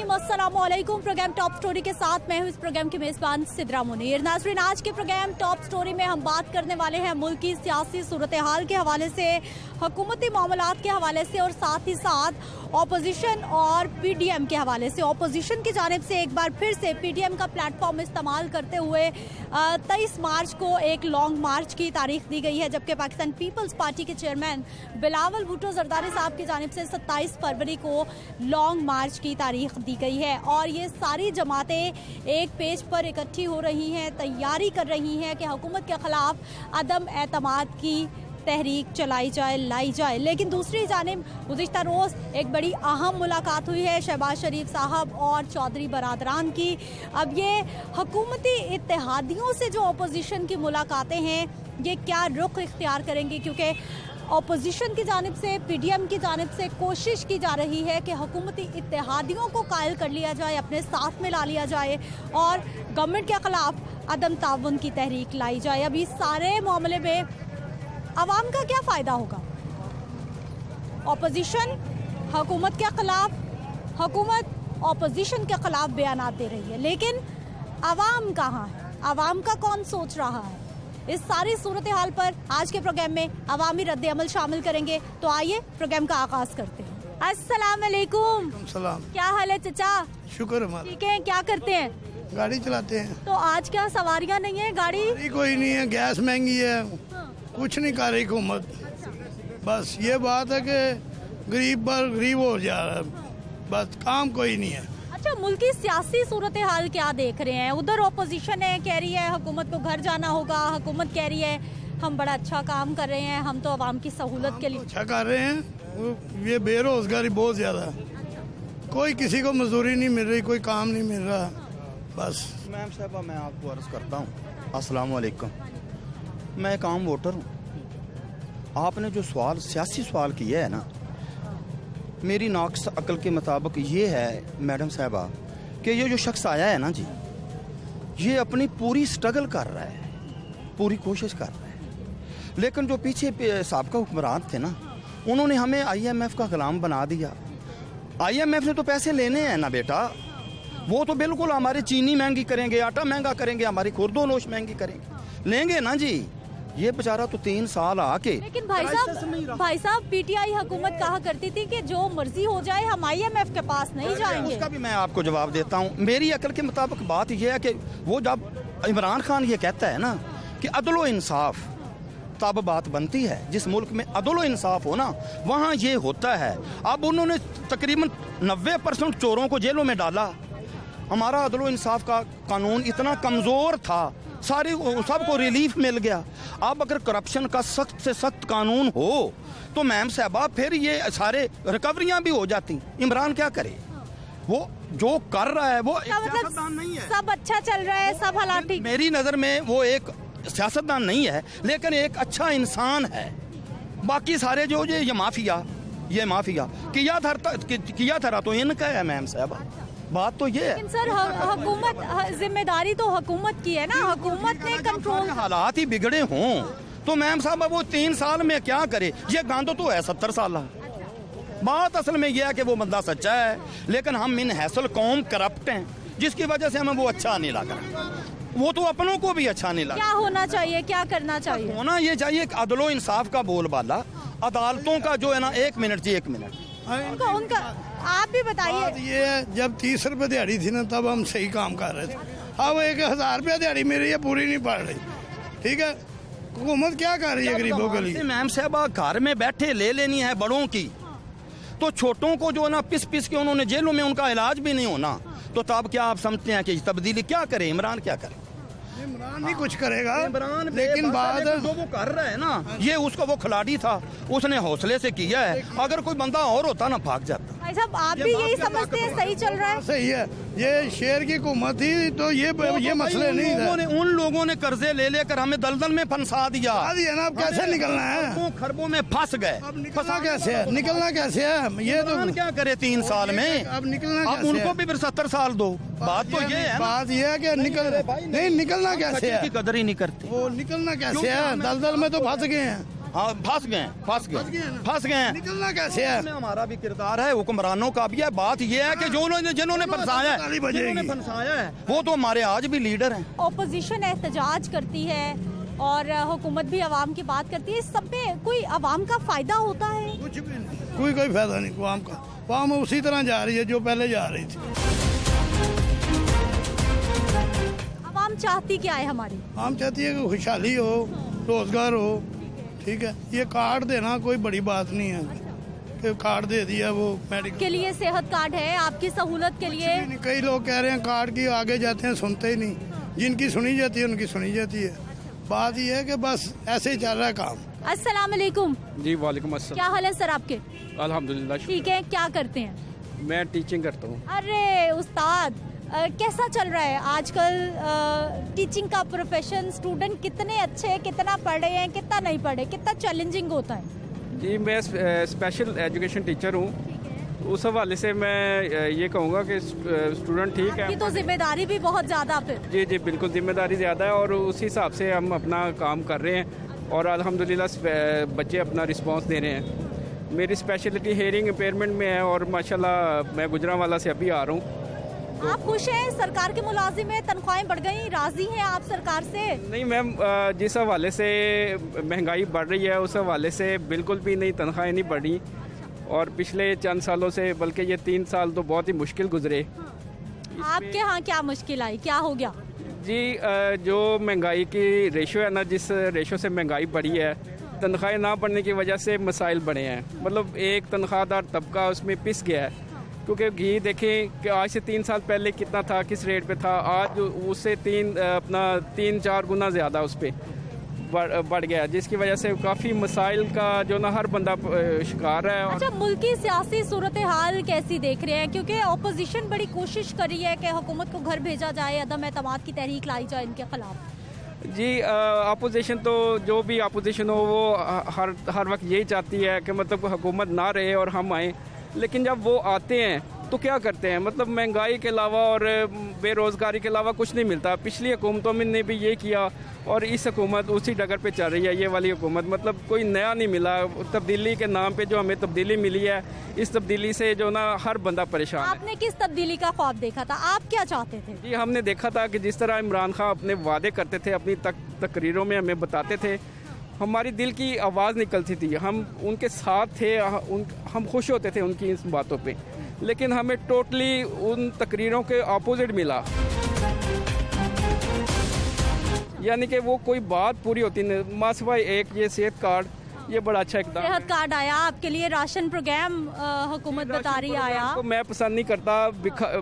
नाज़रीन अस्सलामुअलैकुम। Programme top story के साथ मैं हूं इस प्रोग्राम की मेज़बान सिद्रा मुनीर। नाज़रीन, आज के प्रोग्राम टॉप स्टोरी में हम बात करने वाले हैं मुल्क की सियासी सूरत हाल के हवाले से, हुकूमती मामलात के हवाले से और साथ ही साथ ऑपोजिशन और पीडीएम के हवाले से। ऑपोजिशन की जानिब से एक बार फिर से पीडीएम का प्लेटफॉर्म इस्तेमाल करते हुए 23 मार्च को एक लॉन्ग मार्च की तारीख दी गई है, जबकि पाकिस्तान पीपल्स पार्टी के चेयरमैन बिलावल भुट्टो जरदारी साहब की जानिब से 27 फरवरी को लॉन्ग मार्च की तारीख दी गई है। और ये सारी जमातें एक पेज पर इकट्ठी हो रही हैं, तैयारी कर रही हैं कि हुकूमत के ख़िलाफ़ अदम एतमाद की तहरीक चलाई जाए, लाई जाए। लेकिन दूसरी जानिब गुज़िश्ता रोज़ एक बड़ी अहम मुलाकात हुई है शहबाज शरीफ साहब और चौधरी बरादरान की। अब ये हुकूमती इत्तेहादियों से जो अपोजिशन की मुलाकातें हैं, ये क्या रुख इख्तियार करेंगी, क्योंकि अपोजिशन की जानिब से, पीडीएम की जानिब से कोशिश की जा रही है कि हुकूमती इत्तेहादियों को कायल कर लिया जाए, अपने साथ में ला लिया जाए और गवर्नमेंट के ख़िलाफ़ अदम ताउन की तहरीक लाई जाए। अब इस सारे मामले में अवाम का क्या फ़ायदा होगा? ऑपोजिशन हुकूमत के ख़िलाफ़, हुकूमत ऑपोजिशन के ख़िलाफ़ बयानात दे रही है, लेकिन अवाम कहाँ है? अवाम का कौन सोच रहा है? इस सारी सूरत हाल पर आज के प्रोग्राम में अवामी रद्द अमल शामिल करेंगे। तो आइए प्रोग्राम का आगाज करते हैं। अस्सलाम वालेकुम। सलाम। क्या हाल है चचा? शुक्र हमारा। ठीक है। क्या करते हैं? गाड़ी चलाते हैं। तो आज क्या सवारियां नहीं है? गाड़ी कोई नहीं है, गैस महंगी है। कुछ नहीं कर रही हुकूमत। बस ये बात है कि गरीब पर गरीब हो जा रहा है, बस काम कोई नहीं है। अच्छा, मुल्क की सियासी सूरत हाल क्या देख रहे हैं? उधर ऑपोजिशन है, कह रही है हुकूमत को घर जाना होगा, हुकूमत कह रही है हम बड़ा अच्छा काम कर रहे हैं, हम तो अवाम की सहूलत के लिए अच्छा कर रहे हैं। ये बेरोजगारी बहुत ज्यादा है, कोई किसी को मजदूरी नहीं मिल रही, कोई काम नहीं मिल रहा। बस मैम साहबा, मैं आपको अर्ज करता हूँ अस्सलाम वालेकुम। मैं एक आम वोटर हूँ। आपने जो सवाल, सियासी सवाल किया है ना, मेरी नाक़िस अक्ल के मुताबिक ये है मैडम साहबा कि ये जो शख्स आया है ना जी, ये अपनी पूरी स्ट्रगल कर रहा है, पूरी कोशिश कर रहा है। लेकिन जो पीछे साबका हुक्मरान थे ना, उन्होंने हमें IMF का गुलाम बना दिया। IMF ने तो पैसे लेने हैं ना बेटा, वो तो बिल्कुल हमारी चीनी महंगी करेंगे, आटा महंगा करेंगे, हमारी खुर्दो नोश महंगी करेंगे, लेंगे ना जी। ये बेचारा तो 3 साल आके। लेकिन भाई साहब पीटीआई हुकूमत कहा करती थी कि जो मर्जी हो जाए हम IMF के पास नहीं जाएंगे। उसका भी मैं आपको जवाब देता हूँ। मेरी अकल के मुताबिक बात यह है कि वो जब इमरान खान ये कहता है ना कि अदलो इंसाफ, तब बात बनती है। जिस मुल्क में अदलो इंसाफ हो ना, वहाँ ये होता है। अब उन्होंने तकरीबन 90% चोरों को जेलों में डाला। हमारा अदलो इंसाफ का कानून इतना कमज़ोर था, सारी सबको रिलीफ मिल गया। अब अगर करप्शन का सख्त से सख्त कानून हो तो मैम साहबा फिर ये सारे रिकवरियां भी हो जाती। इमरान क्या करे? वो जो कर रहा है वो सियासतदान नहीं है। सब अच्छा चल रहा है, सब हालात ठीक। मेरी नज़र में वो एक सियासतदान नहीं है, लेकिन एक अच्छा इंसान है। बाकी सारे जो ये माफिया किया था तो इनका है मैम साहबा। बात तो ये है। लेकिन सर हुकूमत, जिम्मेदारी तो हुकूमत की है ना, हुकूमत ने कंट्रोल। हालात ही बिगड़े हों तो मैम साहब वो 3 साल में क्या करे? ये गांधो तो है 70 साल। बात असल में यह है कि वो बंदा सच्चा है, लेकिन हम इन हैसल कौम करप्ट हैं, जिसकी वजह से हमें वो अच्छा नहीं लगा। वो तो अपनों को भी अच्छा नहीं लगा। क्या होना चाहिए, क्या करना चाहिए? होना ये चाहिए अदलो इंसाफ का बोलबाला, अदालतों का जो है ना। 1 मिनट जी, 1 मिनट उनका आप भी बताइए। ये जब 30 रुपये दिहाड़ी थी ना, तब हम सही काम कर रहे थे। अब 1000 रुपया दिहाड़ी मेरी ये पूरी नहीं पड़ रही। ठीक है, हुकूमत क्या कर रही है गरीबों के लिए? मैम साहबा घर में बैठे ले लेनी है बड़ों की, तो छोटों को जो ना पिस पिस के उन्होंने जेलों में, उनका इलाज भी नहीं होना। तो तब क्या आप समझते हैं कि तब्दीली क्या करे? इमरान क्या करे? इमरान नहीं कुछ करेगा, इमरान लेकिन बात जो वो कर रहा है ना, ये उसका वो खिलाड़ी था, उसने हौसले से किया है। अगर कोई बंदा और होता ना, भाग जाता। भाई साहब आप भी यही समझते हैं सही चल रहा है? सही है, ये शेर की हुकूमत थी तो ये मसले नहीं थे। उन लोगों ने कर्जे ले लेकर हमें दलदल में फंसा दिया ना। अब कैसे निकलना है? खरबों में फंस गए। निकलना कैसे है? निकलना कैसे है? ये तो क्या करे 3 साल में? अब निकलना अब उनको भी फिर 70 साल दो। बात तो ये है, बात ये है कि निकलना कैसे है? कदर ही नहीं करती। वो निकलना कैसे है? दलदल में तो फंस गए हैं। हाँ फंस गए हैं निकलना कैसे है? इसमें हमारा भी किरदार है, हुक्मरानों का भी है। बात ये है कि जिन्होंने फंसाया है वो तो हमारे आज भी लीडर हैं। ऑपोजिशन एहतजाज करती है और हुकूमत भी आवाम की बात करती है, इस सब पे कोई आवाम का फायदा होता है? कुछ भी नहीं, कोई फायदा नहीं आवाम का। आवाम उसी तरह जा रही है जो पहले जा रही थी। आवाम चाहती क्या है हमारी? आवाम चाहती है कि खुशहाली हो, रोजगार हो। ठीक है, ये कार्ड देना कोई बड़ी बात नहीं है कि कार्ड दे दिया वो मेडिकल के लिए सेहत कार्ड है आपकी सहूलत के लिए। कई लोग कह रहे हैं कार्ड की, आगे जाते हैं सुनते ही नहीं। जिनकी सुनी जाती है उनकी सुनी जाती है। बात ये है कि बस ऐसे ही चल रहा है काम। अस्सलाम वालेकुम। जी वालेकुम अस्सलाम। क्या हाल है सर आपके? अल्हम्दुलिल्लाह ठीक है। क्या करते हैं? मैं टीचिंग करता हूँ। अरे उस्ताद, कैसा चल रहा है आजकल टीचिंग का प्रोफेशन? स्टूडेंट कितने अच्छे, कितना पढ़े हैं, कितना नहीं पढ़े, कितना चैलेंजिंग होता है? जी मैं स्पेशल एजुकेशन टीचर हूँ। उस हवाले से मैं ये कहूँगा कि स्टूडेंट ठीक है। ये तो जिम्मेदारी भी बहुत ज़्यादा फिर। जी जी बिल्कुल, जिम्मेदारी ज़्यादा है और उसी हिसाब से हम अपना काम कर रहे हैं और अल्हम्दुलिल्लाह बच्चे अपना रिस्पांस दे रहे हैं। मेरी स्पेशलिटी हेयरिंग इम्पेयरमेंट में है और माशाल्लाह मैं गुजरांवाला से अभी आ रहा हूँ। आप खुश हैं? सरकार के मुलाजिम हैं, तनख्वाहें बढ़ गई, राजी हैं आप सरकार से? नहीं मैम, जिस हवाले से महंगाई बढ़ रही है उस हवाले से बिल्कुल भी नहीं, तनख्वाहें नहीं बढ़ी। और पिछले चंद सालों से, बल्कि ये 3 साल तो बहुत ही मुश्किल गुजरे। आपके यहाँ क्या मुश्किल आई, क्या हो गया? जी जो महंगाई की रेशो है ना, जिस रेशो से महंगाई बढ़ी है, तनख्वाहें ना बढ़ने की वजह से मसाइल बढ़े हैं। मतलब एक तनख्वाहदार तबका उसमें पिस गया है। क्योंकि घी देखें कि आज से 3 साल पहले कितना था, किस रेट पे था, आज उससे 3-4 गुना ज़्यादा उस पर बढ़ गया, जिसकी वजह से काफ़ी मसाइल का जो ना हर बंदा शिकार है। अच्छा, मुल्क की सियासी सूरत हाल कैसी देख रहे हैं? क्योंकि अपोजिशन बड़ी कोशिश कर रही है कि हुकूमत को घर भेजा जाए, अदम एतमाद की तहरीक लाई जाए इनके खिलाफ। जी अपोजिशन तो जो भी अपोजिशन हो वो हर वक्त यही चाहती है कि मतलब हुकूमत ना रहे और हम आएँ। लेकिन जब वो आते हैं तो क्या करते हैं? मतलब महंगाई के अलावा और बेरोज़गारी के अलावा कुछ नहीं मिलता। पिछली हुकूमतों में ने भी ये किया और इस हुकूमत उसी डगर पे चल रही है। ये वाली हुकूमत मतलब कोई नया नहीं मिला। तब्दीली के नाम पे जो हमें तब्दीली मिली है, इस तब्दीली से जो ना हर बंदा परेशान है। आपने किस तब्दीली का ख्वाब देखा था? आप क्या चाहते थे? जी हमने देखा था कि जिस तरह इमरान खान अपने वादे करते थे, अपनी तकरीरों में हमें बताते थे, हमारी दिल की आवाज़ निकलती थी, हम उनके साथ थे, हम खुश होते थे उनकी इस बातों पे। लेकिन हमें टोटली उन तकरीरों के अपोजिट मिला। यानी कि वो कोई बात पूरी होती नहीं, मासिवाय एक ये सेहत कार्ड, ये बड़ा अच्छा इकदाम। सेहत कार्ड आया आपके लिए, राशन प्रोग्राम हुकूमत बता रही आया। तो मैं पसंद नहीं करता,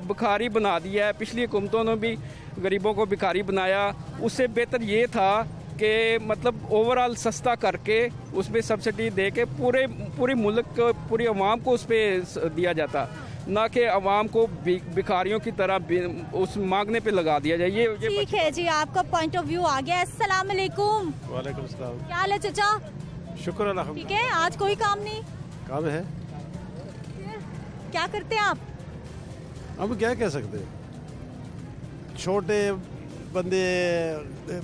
भिखारी बना दिया है। पिछली हुकूमतों ने भी गरीबों को भिखारी बनाया। उससे बेहतर ये था कि मतलब ओवरऑल सस्ता करके उसमें सब्सिडी दे के पूरे मुल्क को, पूरी आवाम को उस पर दिया जाता, ना कि आवाम को भिखारियों की तरह उस मांगने पे लगा दिया जाए। ये ठीक है जी, आपका पॉइंट ऑफ व्यू आ गया। अस्सलाम वालेकुम। वालेकुम सलाम। क्या हाल है चाचा? शुक्र अल्लाह। ठीक है। आज कोई काम नहीं? काम है। क्या करते हैं आप? हम क्या कह सकते हैं, छोटे बंदे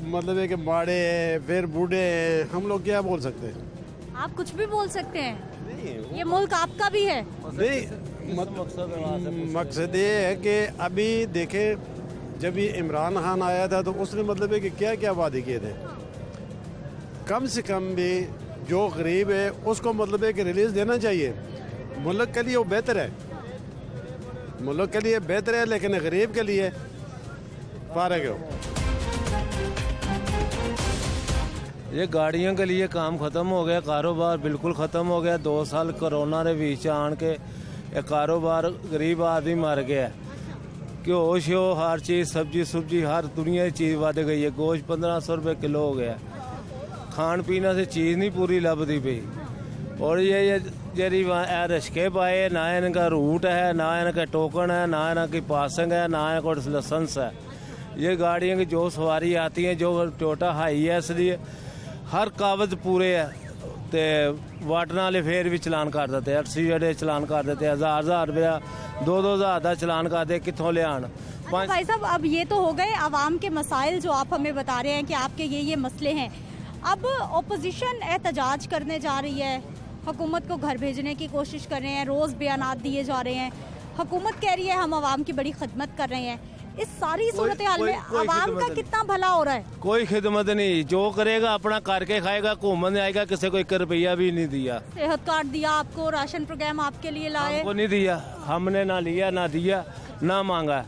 मतलब है कि माड़े हैं, फिर बूढ़े हैं, हम लोग क्या बोल सकते हैं? आप कुछ भी बोल सकते हैं। नहीं, ये मुल्क आपका भी है। नहीं, मकसद ये है कि अभी देखें, जब ये इमरान खान आया था तो उसने मतलब है कि क्या क्या वादे किए थे। कम से कम भी जो गरीब है उसको मतलब है कि रिलीज देना चाहिए। मुल्क के लिए वो बेहतर है, मुल्क के लिए बेहतर है, लेकिन गरीब के लिए फारग हो। ये गाड़ियों के लिए काम ख़त्म हो गया, कारोबार बिल्कुल ख़त्म हो गया। 2 साल कोरोना के बीच आन के ये कारोबार गरीब आदमी मर गया। घ्यो श्यो हर चीज़, सब्जी सुब्जी हर दुनिया की चीज़ बढ़ गई है। गोश्त 1500 रुपये किलो हो गया। खान पीना से चीज़ नहीं पूरी लभदी पई। और ये जरी रिश्के पाए, ना इनका रूट है, ना इनका टोकन है, ना इनकी पासिंग है, ना इनको लाइसेंस है। ये गाड़ियों की जो सवारी आती है, जो टोटा हाई है, इसलिए हर कागज पूरे है। तो वाटन वाले फिर भी चलान कर देते, RC जड़े चलान कर देते, 1000 रुपया 2000 का चलान कर दे, कितों ले आन। भाई साहब, अब ये तो हो गए आवाम के मसाइल जो आप हमें बता रहे हैं कि आपके ये मसले हैं। अब ओपोजिशन एहतजाज करने जा रही है, हुकूमत को घर भेजने की कोशिश कर रहे हैं, रोज़ बयानात दिए जा रहे हैं, हुकूमत कह रही है हम आवाम की बड़ी खिदमत कर रहे हैं। इस सारी सूरत हाल में आवाम का कितना भला हो रहा है? कोई खिदमत नहीं, जो करेगा अपना करके खाएगा, घूमने आएगा, किसी को 1 रुपया भी नहीं दिया। सेहत कार्ड दिया आपको, राशन प्रोग्राम आपके लिए लाए? हमको नहीं दिया, हमने ना लिया ना दिया ना मांगा।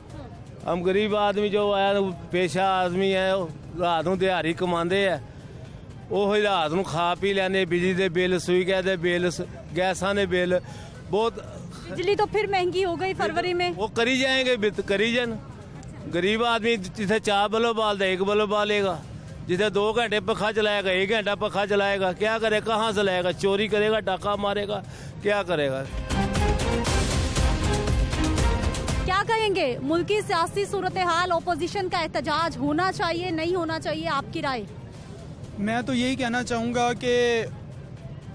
हम गरीब आदमी जो है पेशा आदमी है, रात को दिहाड़ी कमाते है, वो रात को खा पी लेने, बिजली के बिल, सुईका के बिल, गैसा के बिल, बहुत। बिजली तो फिर महंगी हो गई फरवरी में। वो करी जाएंगे, करी जान। गरीब आदमी जिसे 4 बल्ब बालता 1 बल्ब बालेगा, जिसे 2 घंटे पखा चलाएगा 1 घंटा पखा चलाएगा, क्या करे, कहाँ से लाएगा? चोरी करेगा, डाका मारेगा, क्या करेगा? क्या कहेंगे मुल्क की सियासी सूरत हाल, ओपोजिशन का एहतजाज होना चाहिए नहीं होना चाहिए, आपकी राय? मैं तो यही कहना चाहूँगा कि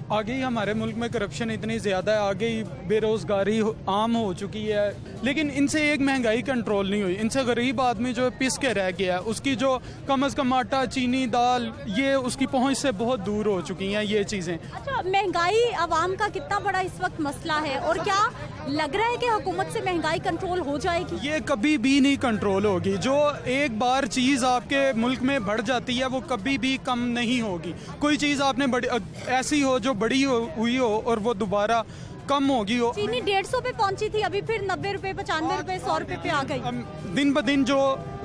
आगे ही हमारे मुल्क में करप्शन इतनी ज़्यादा है, आगे ही बेरोज़गारी आम हो चुकी है, लेकिन इनसे एक महंगाई कंट्रोल नहीं हुई। इनसे गरीब आदमी जो है पिस के रह गया है, उसकी जो कम से कम आटा, चीनी, दाल, ये उसकी पहुंच से बहुत दूर हो चुकी हैं ये चीज़ें। अच्छा, महंगाई आवाम का कितना बड़ा इस वक्त मसला है, और क्या लग रहा है कि हुकूमत से महंगाई कंट्रोल हो जाएगी? ये कभी भी नहीं कंट्रोल होगी। जो एक बार चीज़ आपके मुल्क में बढ़ जाती है वो कभी भी कम नहीं होगी। कोई चीज़ आपने ऐसी हो जो बड़ी हुई हो और वो दोबारा कम होगी हो। चीनी 150 पे पहुंची थी, अभी फिर 90 रुपए, 95 रुपए, 100 रुपए पे आ गई। दिन ब दिन जो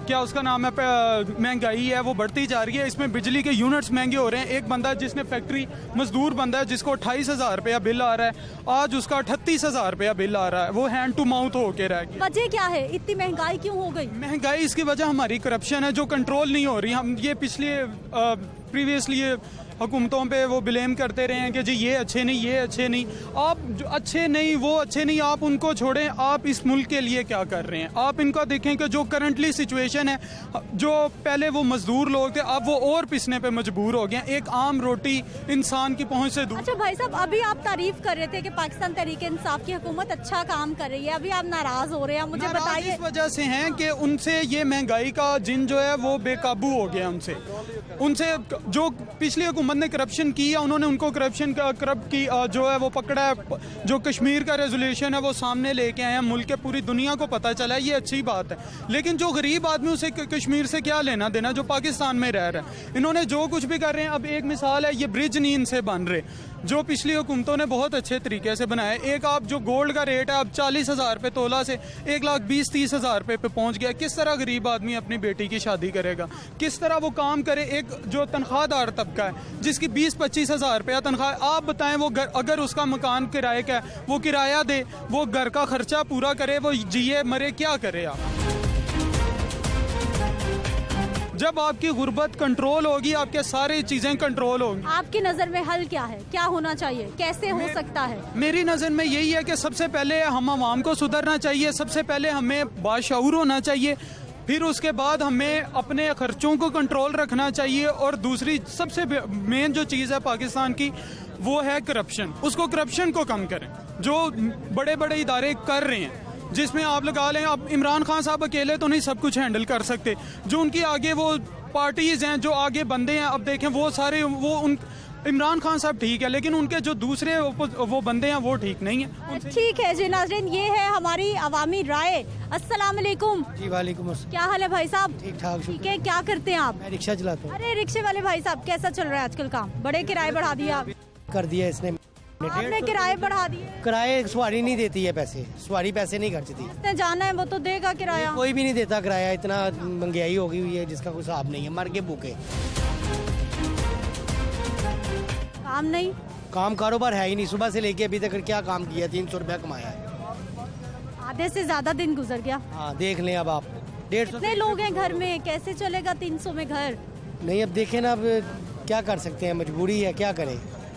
क्या उसका नाम है महंगाई है वो बढ़ती जा रही है। इसमें बिजली के यूनिट्स महंगे हो रहे हैं। एक बंदा जिसने फैक्ट्री मजदूर बंदा है जिसको 28,000 रुपया बिल आ रहा है, आज उसका 38,000 रुपया बिल आ रहा है। वो हैंड टू माउथ होके रह गया। वजह क्या है, इतनी महंगाई क्यों हो गई? महंगाई इसकी वजह हमारी करप्शन है जो कंट्रोल नहीं हो रही। हम ये पिछले प्रीवियसली हुकूमतों पे वो ब्लेम करते रहे हैं कि जी ये अच्छे नहीं, ये अच्छे नहीं। आप जो अच्छे नहीं, वो अच्छे नहीं, आप उनको छोड़ें। आप इस मुल्क के लिए क्या कर रहे हैं? आप इनका देखें कि जो करंटली सिचुएशन है, जो पहले वो मजदूर लोग थे अब वो और पिसने पे मजबूर हो गए। एक आम रोटी इंसान की पहुंच से दूर। अच्छा भाई साहब, अभी आप तारीफ कर रहे थे कि पाकिस्तान तहरीक इंसाफ की हुकूमत अच्छा काम कर रही है, अभी आप नाराज हो रहे हैं, मुझे बताइए। इस वजह से हैं कि उनसे ये महंगाई का जिन जो है वो बेकाबू हो गया। उनसे जो पिछली हुकूमत ने करप्शन किया, उन्होंने उनको करप्शन की जो है वो पकड़ा है। जो कश्मीर का रेजोल्यूशन है वो सामने लेके आए हैं, मुल्क के पूरी दुनिया को पता चला है, ये अच्छी बात है। लेकिन जो गरीब आदमी उसे कश्मीर से क्या लेना देना, जो पाकिस्तान में रह रहा है। इन्होंने जो कुछ भी कर रहे हैं, अब एक मिसाल है, ये ब्रिज नहीं इनसे बन रहे जो पिछली हुकूमतों ने बहुत अच्छे तरीके से बनाया। एक आप जो गोल्ड का रेट है अब 40,000 रुपये तोला से 1,20,30,000 रुपये पे पहुंच गया। किस तरह गरीब आदमी अपनी बेटी की शादी करेगा? किस तरह वो काम करे? एक जो तनख्वाहदार तबका है जिसकी 20-25,000 रुपया तनख्वाह, आप बताएं वो अगर उसका मकान किराए का है, वो किराया दे, वो घर का खर्चा पूरा करे, वो जिए मरे, क्या करे? आप जब आपकी गुर्बत कंट्रोल होगी, आपके सारी चीजें कंट्रोल होंगी। आपकी नजर में हल क्या है, क्या होना चाहिए, कैसे हो सकता है? मेरी नजर में यही है कि सबसे पहले हम आवाम को सुधरना चाहिए। सबसे पहले हमें बाशऊर होना चाहिए, फिर उसके बाद हमें अपने खर्चों को कंट्रोल रखना चाहिए। और दूसरी सबसे मेन जो चीज़ है पाकिस्तान की वो है करप्शन। उसको करप्शन को कम करें जो बड़े बड़े इदारे कर रहे हैं, जिसमें आप लगा लें अब इमरान खान साहब अकेले तो नहीं सब कुछ हैंडल कर सकते। जो उनकी आगे वो पार्टीज हैं, जो आगे बंदे हैं, अब देखें वो सारे इमरान खान साहब ठीक है, लेकिन उनके जो दूसरे वो बंदे हैं वो ठीक नहीं है। ठीक है जी नाज़रीन, ये है हमारी अवामी राय। अस्सलाम वालेकुम। जी वालेकुम अस्सलाम। क्या हाल है भाई साहब? ठीक ठाक। ठीक है, क्या करते हैं आप? मैं रिक्शा चलाता हूँ। अरे रिक्शे वाले भाई साहब, कैसा चल रहा है आजकल काम? बड़े किराए बढ़ा दिए आप। कर दिया इसने। आपने किराए बढ़ा दिए? किराए सवारी नहीं देती है, पैसे सवारी पैसे नहीं खर्चती। जिसने जाना है वो तो देगा किराया। कोई भी नहीं देता किराया, इतना महंगाई हो गई हुई है जिसका कोई हिसाब नहीं है। मर के भूखे। काम नहीं, काम कारोबार है ही नहीं। सुबह से लेके अभी तक क्या काम किया? 300 रुपया कमाया है। आधे से ज्यादा दिन गुजर गया। हाँ देख लें अब आप। 150 कितने लोग हैं घर में, कैसे चलेगा 300 में घर? नहीं, अब देखें ना, अब क्या कर सकते हैं, मजबूरी है, क्या करें।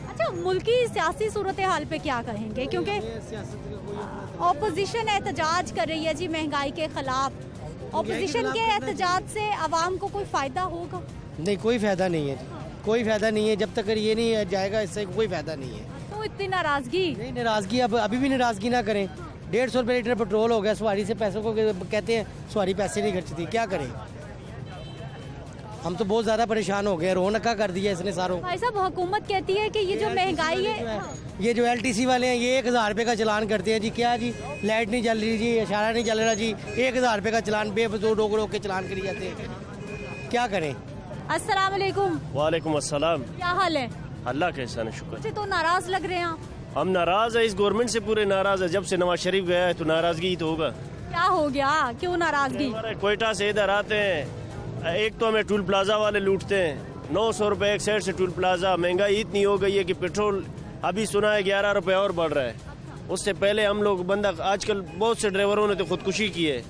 अच्छा, मुल्क की सियासी सूरत हाल पे क्या कहेंगे? क्योंकि ओपोजिशन एहतजाज कर रही है जी महंगाई के खिलाफ। ओपोजिशन के एहतजाज से आवाम को कोई फायदा होगा? नहीं, कोई फायदा नहीं है, कोई फायदा नहीं है। जब तक ये नहीं जाएगा इससे कोई फायदा नहीं है। तो इतनी नाराजगी? नहीं, नाराजगी अब अभी भी नाराजगी ना करें। 150 रुपये लीटर पेट्रोल हो गया। सवारी से पैसों को कहते हैं सवारी पैसे नहीं खर्चती, क्या करें? हम तो बहुत ज़्यादा परेशान हो गए, रौनका कर दिया इसने सारों। भाई साहब हुकूमत कहती है कि ये जो महंगाई है, ये जो LTC वाले हैं ये 1000 रुपये का चलान करते हैं जी। क्या जी, लाइट नहीं चल रही जी, इशारा नहीं चल रहा जी, 1000 रुपये का चलान बेफजूल रोक रोक के चलान करी जाते हैं। क्या करें। अस्सलाम वालेकुम। वालेकुम अस्सलाम। क्या हाल है? अल्लाह के एहसान शुक्र। मुझे तो नाराज लग रहे हैं आप। हम नाराज है, इस गवर्नमेंट से पूरे नाराज है। जब से नवाज शरीफ गया है तो नाराजगी ही तो होगा। क्या हो गया, क्यों नाराजगी? हमारे कोयटा से इधर आते हैं, एक तो हमें टूल प्लाजा वाले लूटते हैं। 900 रुपए एक साइड से टूल प्लाजा। महंगाई इतनी हो गई है कि पेट्रोल अभी सुना है 11 रुपए और बढ़ रहा है। उससे पहले हम लोग बंदा, आजकल बहुत से ड्राइवरों ने तो खुदकुशी की है।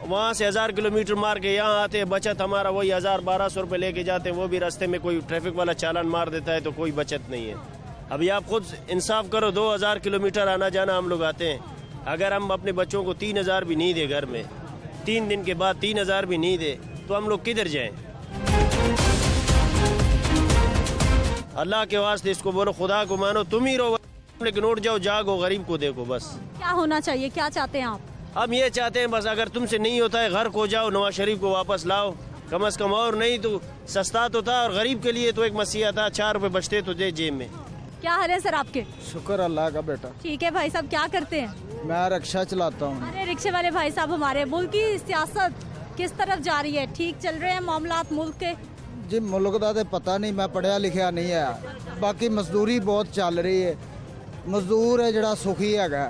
वहाँ से 1000 किलोमीटर मार के यहाँ आते हैं, बचत हमारा वही 1000-1200 रुपए लेके जाते हैं। वो भी रास्ते में कोई ट्रैफिक वाला चालान मार देता है तो कोई बचत नहीं है। अभी आप खुद इंसाफ करो, 2000 किलोमीटर आना जाना हम लोग आते हैं। अगर हम अपने बच्चों को 3000 भी नहीं दे घर में, 3 दिन के बाद 3000 भी नहीं दे तो हम लोग किधर जाएं? अल्लाह के वास्ते इसको बोलो, खुदा को मानो, तुम ही रहो, लेकिन उठ जाओ, जागो, गरीब को देखो। बस क्या होना चाहिए, क्या चाहते हैं आप? हम ये चाहते हैं बस, अगर तुमसे नहीं होता है घर को जाओ, नवाज शरीफ को वापस लाओ कम से कम, और नहीं तो सस्ता तो था और गरीब के लिए तो एक मसीहा था, 4 रुपए बचते तो दे जेब में। क्या हाल है सर आपके? शुक्र अल्लाह का बेटा। ठीक है भाई साहब, क्या करते हैं? मैं रिक्शा चलाता हूँ। अरे रिक्शे वाले भाई साहब, हमारे मुल्क की सियासत किस तरफ जा रही है? ठीक चल रहे हैं मामलात मुल्क के? जी मुल्क का तो पता नहीं, मैं पढ़िया लिखा नहीं है। बाकी मजदूरी बहुत चल रही है। मजदूर है जड़ा सुखी है।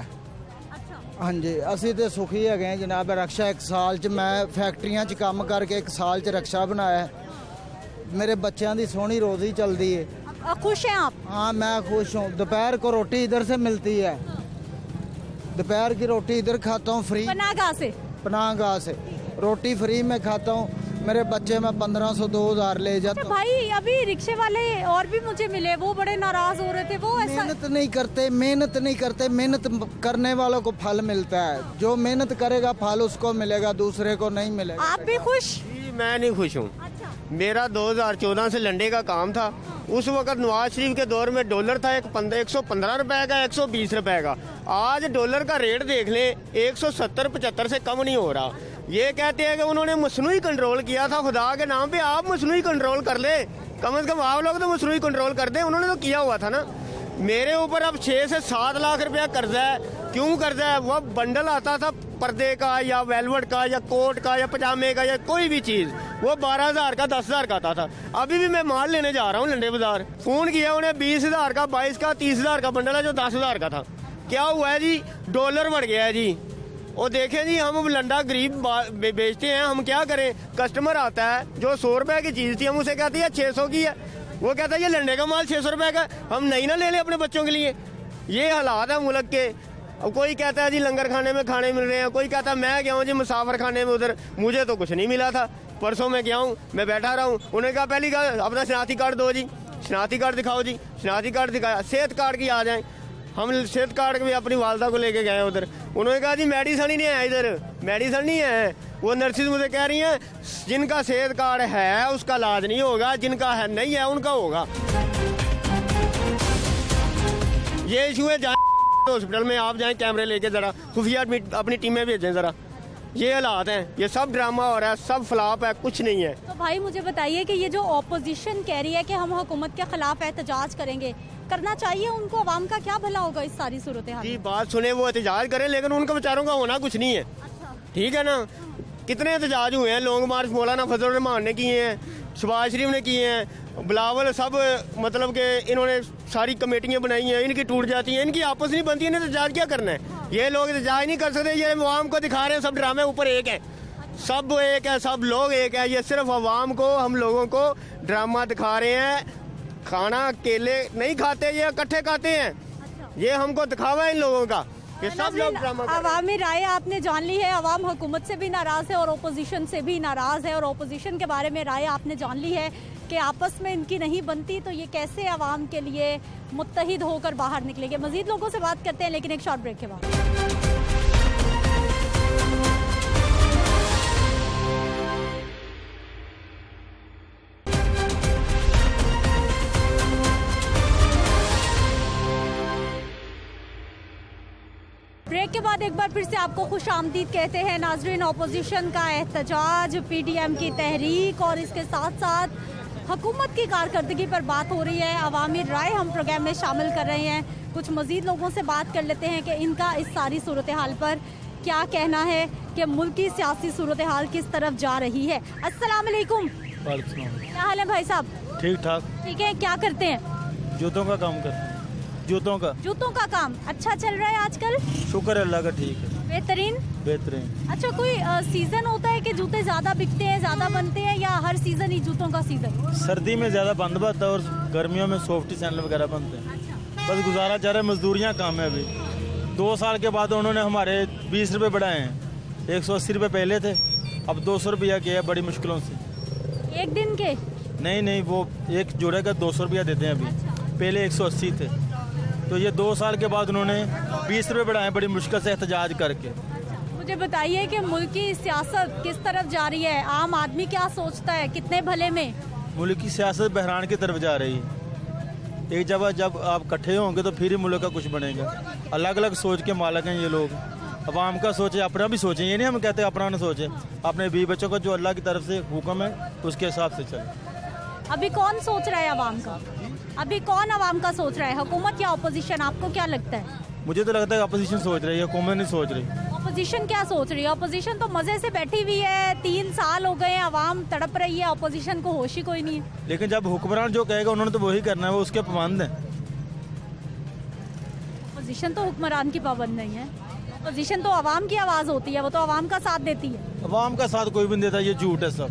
हाँ जी, असी तो सुखी है जनाब। रक्षा 1 साल च मैं फैक्ट्रियां च काम करके 1 साल च रक्षा बनाया। मेरे बच्चों की सोहनी रोजी चलती है। खुश हैं आप? हाँ मैं खुश हूँ। दोपहर को रोटी इधर से मिलती है। दोपहर की रोटी इधर खाता हूँ फ्री। पनाहगाह से? पनाहगाह से रोटी फ्री में खाता हूँ। मेरे बच्चे मैं 1500 2000 ले जाता हूँ। भाई अभी रिक्शे वाले और भी मुझे मिले, वो बड़े नाराज हो रहे थे। वो ऐसा मेहनत नहीं करते, मेहनत नहीं करते। मेहनत करने वालों को फल मिलता है। जो मेहनत करेगा फल उसको मिलेगा, दूसरे को नहीं मिलेगा। आप भी खुश? मैं नहीं खुश हूँ। मेरा 2014 से लंडे का काम था। उस वक्त नवाज शरीफ के दौर में डॉलर था 115 रुपए का, 120 रुपए का। आज डॉलर का रेट देख लें, 170-75 से कम नहीं हो रहा। ये कहते हैं कि उन्होंने मसनूई कंट्रोल किया था। खुदा के नाम पे आप मसनूई कंट्रोल कर ले, कम से कम आप लोग तो मसनूई कंट्रोल कर दें। उन्होंने तो किया हुआ था ना। मेरे ऊपर अब 6 से 7 लाख रुपया कर्जा है। क्यों कर्जा है? वह बंडल आता था पर्दे का या वेलवेट का या कोट का या पजामे का या कोई भी चीज, वो 12,000 का 10,000 का आता था। अभी भी मैं माल लेने जा रहा हूँ लंडे बाजार, फोन किया उन्हें 20,000 का, 22 का, 30,000 का बंडल है जो 10,000 का था। क्या हुआ है जी? डॉलर बढ़ गया है जी। और देखें जी, हम लंडा गरीब बेचते हैं, हम क्या करें? कस्टमर आता है जो 100 रुपए की चीज थी, हम उसे कहते हैं 600 की है। वो कहता है ये लंडे का माल 600 रुपए का, हम नहीं ना ले लें अपने बच्चों के लिए। ये हालात है मुल्क के। अब कोई कहता है जी लंगर खाने में खाने मिल रहे हैं, कोई कहता है मैं गया हूँ जी मुसाफिर खाने में, उधर मुझे तो कुछ नहीं मिला था। परसों मैं गया हूँ, मैं बैठा रहा हूँ। उन्होंने कहा पहली कहा अपना शनाख्ती कार्ड दो जी, शनाख्ती कार्ड दिखाओ जी। शनाख्ती कार्ड दिखाया, सेहत कार्ड की आ जाए। हम सेहत कार्ड भी अपनी वालदा को लेके गए उधर। उन्होंने कहा जी मेडिसन ही नहीं है इधर, मेडिसन नहीं है। वो नर्सिस मुझे कह रही हैं जिनका सेहत कार्ड है उसका इलाज नहीं होगा, जिनका है नहीं है उनका होगा। ये इशू है। जाए हॉस्पिटल में आप जाएं, कैमरे लेके जरा खुफिया अपनी टीमें भेजें जरा। ये हालात हैं, ये सब ड्रामा हो रहा है, सब फ्लॉप है, कुछ नहीं है। तो भाई मुझे बताइए कि ये जो ऑपोजिशन कह रही है कि हम हुकूमत के खिलाफ एहतजाज करेंगे, करना चाहिए उनको? अवाम का क्या भला होगा इस सारी सूरत हाल? जी बात सुने, वो एहतजाज करें, लेकिन उनके बेचारों का होना कुछ नहीं है। ठीक है ना? कितने एहतजाज हुए हैं, लॉन्ग मार्च मौलाना फजल रहमान ने किए हैं, शहबाज शरीफ ने किए हैं, बिलावल, सब मतलब कि इन्होंने सारी कमेटियां बनाई हैं, इनकी टूट जाती हैं, इनकी आपस नहीं बनती है। एहतजाज क्या करना है? ये लोग एहतजाज नहीं कर सकते। ये अवाम को दिखा रहे हैं सब ड्रामे ऊपर एक है, सब एक है, सब लोग एक है। ये सिर्फ अवाम को, हम लोगों को ड्रामा दिखा रहे हैं। खाना अकेले नहीं खाते, ये इकट्ठे खाते हैं। ये हमको दिखावा है इन लोगों का। ये सब लोग ड्रामा। अवामी राय आपने जान ली है। अवाम हुकूमत से भी नाराज है और ओपोजिशन से भी नाराज है, और ओपोजिशन के बारे में राय आपने जान ली है कि आपस में इनकी नहीं बनती, तो ये कैसे अवाम के लिए मुत्तहिद होकर बाहर निकलेंगे। मजीद लोगों से बात करते हैं, लेकिन एक शॉर्ट ब्रेक के बाद। ब्रेक के के बाद एक बार फिर से आपको खुश आमदीद कहते हैं नाजरीन। अपोजिशन का एहतजाज, PTM की तहरीक और इसके साथ साथ हुकूमत की कारकर्दगी पर बात हो रही है। अवामी राय हम प्रोग्राम में शामिल कर रहे हैं। कुछ मज़ीद लोगों से बात कर लेते हैं कि इनका इस सारी सूरत हाल पर क्या कहना है कि मुल्क की सियासी सूरत हाल किस तरफ जा रही है। अस्सलाम वालेकुम। क्या हाल है भाई साहब? ठीक ठाक। ठीक है। क्या करते हैं? जूतों का काम करते हैं। जूतों का काम अच्छा चल रहा है आजकल? शुक्र है अल्लाह का, ठीक है। बेहतरीन। अच्छा, कोई सीजन होता है कि जूते ज्यादा बिकते हैं, ज्यादा बनते हैं, या हर सीजन ही जूतों का सीजन? सर्दी में ज्यादा बंद बनता है और गर्मियों में सॉफ्टी सैंडल वगैरह बनते हैं। बस गुजारा जा रहा है, मजदूरियाँ कम है। अभी 2 साल के बाद उन्होंने हमारे 20 रुपये बढ़ाए हैं। 180 रुपये पहले थे, अब 200 रुपया किया है बड़ी मुश्किलों से। एक दिन के? नहीं, वो एक जोड़े का 200 रुपया देते हैं अभी। पहले 180 थे, तो ये 2 साल के बाद उन्होंने 20 रुपये बढ़ाए बड़ी मुश्किल से एहतजाज करके। मुझे बताइए कि मुल्क की सियासत किस तरफ जा रही है? आम आदमी क्या सोचता है, कितने भले में? मुल्क की सियासत बहरान की तरफ जा रही है। एक जगह जब आप इकट्ठे होंगे तो फिर ही मुल्क का कुछ बनेगा। अलग अलग सोच के मालिक हैं ये लोग। अवाम का सोचे, अपना भी सोचें। ये नहीं हम कहते अपना न सोचें, अपने बीवी बच्चों को जो अल्लाह की तरफ से हुक्म है उसके हिसाब से चले। अभी कौन सोच रहा है अवाम का? अभी कौन अवाम का सोच रहा है, हुकूमत या अपोजिशन? आपको क्या लगता है? मुझे तो लगता है अपोजिशन सोच रही है, हुकूमत नहीं सोच रही। अपोजिशन क्या सोच रही है? अपोजिशन तो मजे से बैठी हुई है, 3 साल हो गए, अवाम तड़प रही है, अपोजिशन को होश ही कोई नहीं है। लेकिन जब हुक्मरान जो कहेगा उन्होंने तो वही करना है, वो उसके पाबंद है। अपोजिशन तो हुक्मरान की पाबंद नहीं है। अपोजिशन तो अवाम की आवाज होती है, वो तो अवाम का साथ देती है। अवाम का साथ कोई भी नहीं देता, ये झूठ है सब।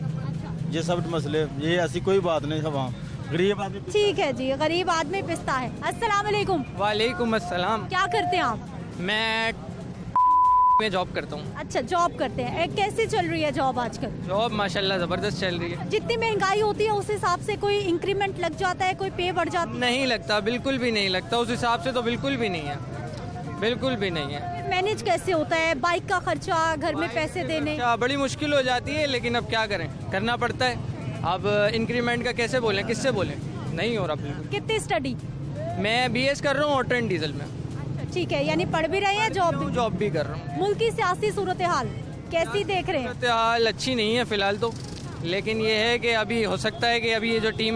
ये सब मसले, ये ऐसी कोई बात नहीं। अवाम गरीब आदमी, ठीक है जी, गरीब आदमी पिसता है। अस्सलाम वालेकुम। वालेकुम अस्सलाम। क्या करते हैं आप? मैं जॉब करता हूँ। अच्छा, जॉब करते हैं। कैसी चल रही है जॉब आजकल? जॉब माशाल्लाह जबरदस्त चल रही है। जितनी महंगाई होती है उस हिसाब से कोई इंक्रीमेंट लग जाता है, कोई पे बढ़ जाता है? नहीं लगता, बिल्कुल भी नहीं लगता। उस हिसाब से तो बिल्कुल भी नहीं है, बिल्कुल भी नहीं है। मैनेज कैसे होता है? बाइक का खर्चा, घर में पैसे देने, बड़ी मुश्किल हो जाती है, लेकिन अब क्या करें, करना पड़ता है। अब इंक्रीमेंट का कैसे बोलें, किससे बोलें? नहीं हो रहा बिल्कुल। कितनी स्टडी? मैं BS कर रहा हूँ ऑटो एंड डीजल में। ठीक है, यानी पढ़ भी रहे हैं, जॉब भी कर रहा हूँ। मुल्क की सियासी सूरत हाल कैसी देख रहे हैं? सूरत हाल अच्छी नहीं है फिलहाल तो, लेकिन ये है कि अभी हो सकता है कि अभी ये जो टीम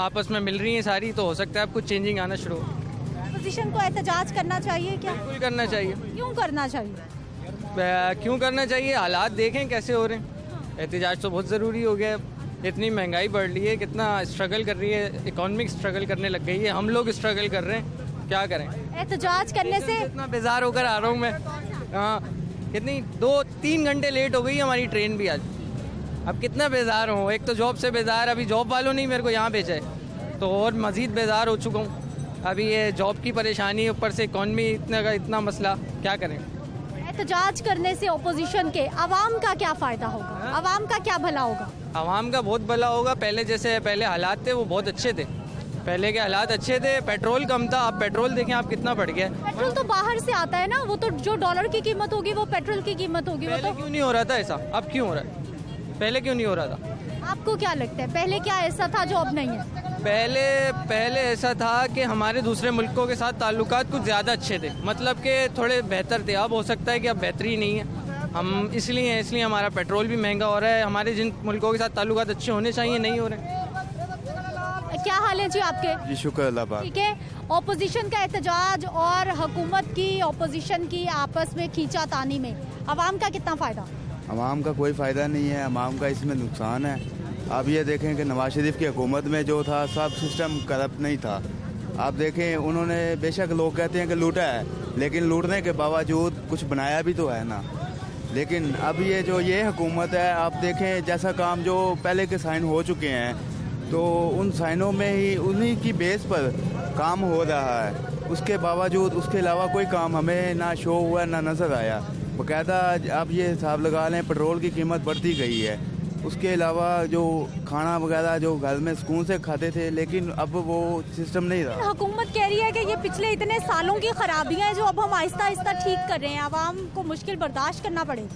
आपस में मिल रही है सारी, तो हो सकता है अब कुछ चेंजिंग आना शुरू हो। अपोजिशन को एहतजाज करना चाहिए क्या? बिल्कुल करना चाहिए। क्यों करना चाहिए? क्यों करना चाहिए? हालात देखें कैसे हो रहे हैं। एहतजाज तो बहुत ज़रूरी हो गया है। इतनी महंगाई बढ़ रही है, कितना स्ट्रगल कर रही है, इकोनॉमिक स्ट्रगल करने लग गई है, हम लोग स्ट्रगल कर रहे हैं, क्या करें? एहतजाज करने से इतना बेजार होकर आ रहा हूँ मैं। हाँ, कितनी 2-3 घंटे लेट हो गई हमारी ट्रेन भी आज। अब कितना बेजार हूँ, एक तो जॉब से बेजार, अभी जॉब वालों ने मेरे को यहाँ भेजा है तो और मज़ीद बेजार हो चुका हूँ। अभी ये जॉब की परेशानी, ऊपर से इकॉनमी इतना मसला, क्या करें? एहतजाज करने से ओपोजिशन के अवाम का क्या फ़ायदा होगा? अवाम का क्या भला होगा? अवाम का बहुत भला होगा। पहले हालात थे वो बहुत अच्छे थे, पहले के हालात अच्छे थे, पेट्रोल कम था। अब पेट्रोल देखें आप कितना बढ़ गया। पेट्रोल तो बाहर से आता है ना, वो तो जो डॉलर की कीमत होगी वो पेट्रोल की कीमत होगी। पहले वो तो क्यों नहीं हो रहा था ऐसा, अब क्यों हो रहा है? पहले क्यों नहीं हो रहा था? आपको क्या लगता है पहले क्या ऐसा था जो अब नहीं है? पहले ऐसा था कि हमारे दूसरे मुल्कों के साथ ताल्लुकात कुछ ज़्यादा अच्छे थे, मतलब कि थोड़े बेहतर थे। अब हो सकता है कि अब बेहतरी नहीं है। हम इसलिए हमारा पेट्रोल भी महंगा हो रहा है। हमारे जिन मुल्कों के साथ ताल्लुकात अच्छे होने चाहिए नहीं हो रहे। क्या हाल है जी आपके? जी शुक्र अल्लाह। ठीक है, ओपोजिशन का एहतजाज और हुकूमत की ओपोजिशन की आपस में खींचातानी में अवाम का कितना फ़ायदा? अवाम का कोई फ़ायदा नहीं है, अवाम का इसमें नुकसान है। आप ये देखें कि नवाज शरीफ की हुकूमत में जो था सब सिस्टम करप्ट नहीं था। आप देखें उन्होंने, बेशक लोग कहते हैं कि लूटा है, लेकिन लूटने के बावजूद कुछ बनाया भी तो है ना। लेकिन अब ये हुकूमत है, आप देखें जैसा काम जो पहले के साइन हो चुके हैं तो उन साइनों में ही उन्हीं की बेस पर काम हो रहा है। उसके बावजूद उसके अलावा कोई काम हमें ना शो हुआ ना नज़र आया। बाकायदा आप ये हिसाब लगा लें, पेट्रोल की कीमत बढ़ती गई है। उसके अलावा जो खाना वगैरह जो घर में सुकून से खाते थे, लेकिन अब वो सिस्टम नहीं रहा। हुकूमत कह रही है कि ये पिछले इतने सालों की खराबियां हैं जो अब हम आहिस्ता आहिस्ता ठीक कर रहे हैं, आवाम को मुश्किल बर्दाश्त करना पड़ेगा।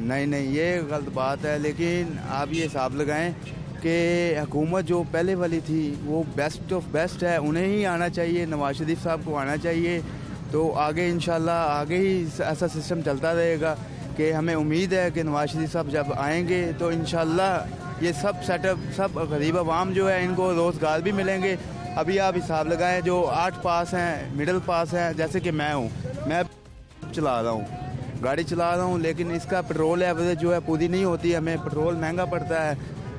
नहीं, ये गलत बात है। लेकिन आप ये हिसाब लगाएं कि हुकूमत जो पहले वाली थी वो बेस्ट ऑफ बेस्ट है, उन्हें ही आना चाहिए, नवाज शरीफ साहब को आना चाहिए। तो आगे इंशाल्लाह आगे ही ऐसा सिस्टम चलता रहेगा कि हमें उम्मीद है कि नवाज शरीफ साहब जब आएंगे तो इंशाल्लाह ये सब सेटअप, सब गरीब आवाम जो है इनको रोज़गार भी मिलेंगे। अभी आप हिसाब लगाएं, जो 8 पास हैं, मिडिल पास हैं, जैसे कि मैं हूँ, मैं चला रहा हूँ, गाड़ी चला रहा हूँ, लेकिन इसका पेट्रोल एवरेज जो है पूरी नहीं होती, हमें पेट्रोल महंगा पड़ता है,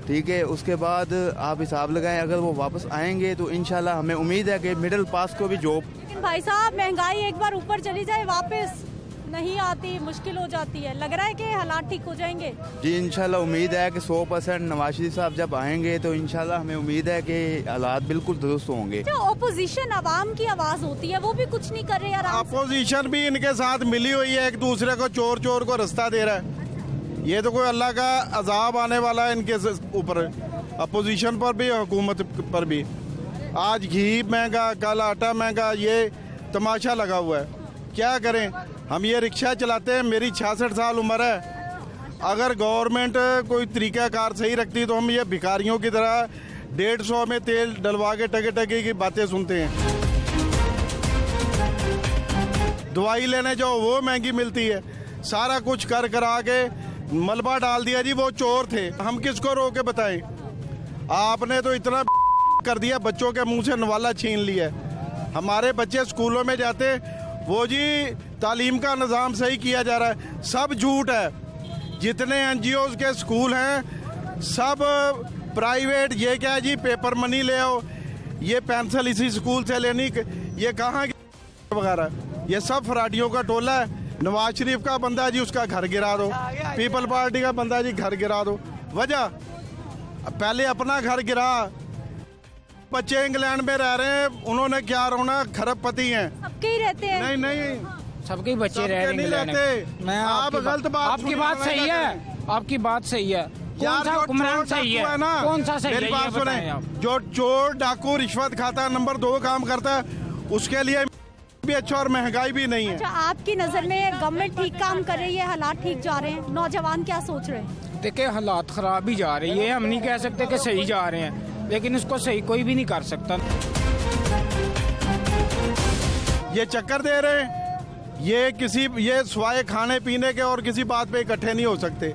ठीक है। उसके बाद आप हिसाब लगाएं, अगर वो वापस आएंगे तो इंशाल्लाह हमें उम्मीद है कि मिडिल पास को भी जॉब। लेकिन भाई साहब, महंगाई एक बार ऊपर चली जाए वापस नहीं आती, मुश्किल हो जाती है। लग रहा है कि हालात ठीक हो जाएंगे? जी इंशाल्लाह उम्मीद है कि 100% नवाज शरीफ साहब जब आएंगे तो इंशाल्लाह हमें उम्मीद है कि हालात बिल्कुल दुरुस्त होंगे। जो अपोजिशन आवाम की आवाज होती है वो भी कुछ नहीं कर रही है। अपोजिशन भी इनके साथ मिली हुई है, एक दूसरे को चोर चोर को रास्ता दे रहा है। ये तो कोई अल्लाह का अजाब आने वाला है इनके ऊपर, अपोजिशन पर भी, हुकूमत पर भी। आज घी महंगा, कल आटा महंगा, ये तमाशा लगा हुआ है। क्या करें, हम ये रिक्शा चलाते हैं, मेरी 66 साल उम्र है। अगर गवर्नमेंट कोई तरीक़ाकार सही रखती तो हम ये भिखारियों की तरह 150 में तेल डलवा के टके टके की बातें सुनते हैं। दवाई लेने जाओ वो महंगी मिलती है। सारा कुछ कर करा के मलबा डाल दिया जी, वो चोर थे। हम किसको रो के बताएं? आपने तो इतना कर दिया, बच्चों के मुंह से नवाला छीन लिया। हमारे बच्चे स्कूलों में जाते, वो जी तालीम का निज़ाम सही किया जा रहा है, सब झूठ है। जितने NGOs के स्कूल हैं सब प्राइवेट। ये क्या है जी, पेपर मनी ले आओ, ये पेंसिल इसी स्कूल से लेनी, ये कहाँ वगैरह, ये सब फराडियों का टोला है। नवाज शरीफ का बंदा जी, उसका घर गिरा दो। पीपल पार्टी का बंदा जी, घर गिरा दो। वजह पहले अपना घर गिरा। बच्चे इंग्लैंड में रह रहे हैं, उन्होंने क्या रोना, खरबपति हैं। सबके ही रहते हैं। नहीं नहीं, सबके बच्चे रह रहे हैं। मैं आप गलत बात, आपकी बात सही है, आपकी बात सही है। कौन सा हुक्मरान सही है ना? कौन सा सही है? मेरी बात सुने, जो चोर डाकू रिश्वत खाता है, नंबर 2 काम करता है, उसके लिए भी अच्छा और महंगाई भी नहीं है। अच्छा, आपकी नजर में गवर्नमेंट ठीक काम कर रही है, हालात ठीक जा रहे हैं, नौजवान क्या सोच रहे हैं? देखिए हालात खराब ही जा रही है, हम नहीं कह सकते कि सही जा रहे हैं, लेकिन इसको सही कोई भी नहीं कर सकता। ये चक्कर दे रहे हैं, ये स्वाय खाने पीने के और किसी बात पे इकट्ठे नहीं हो सकते।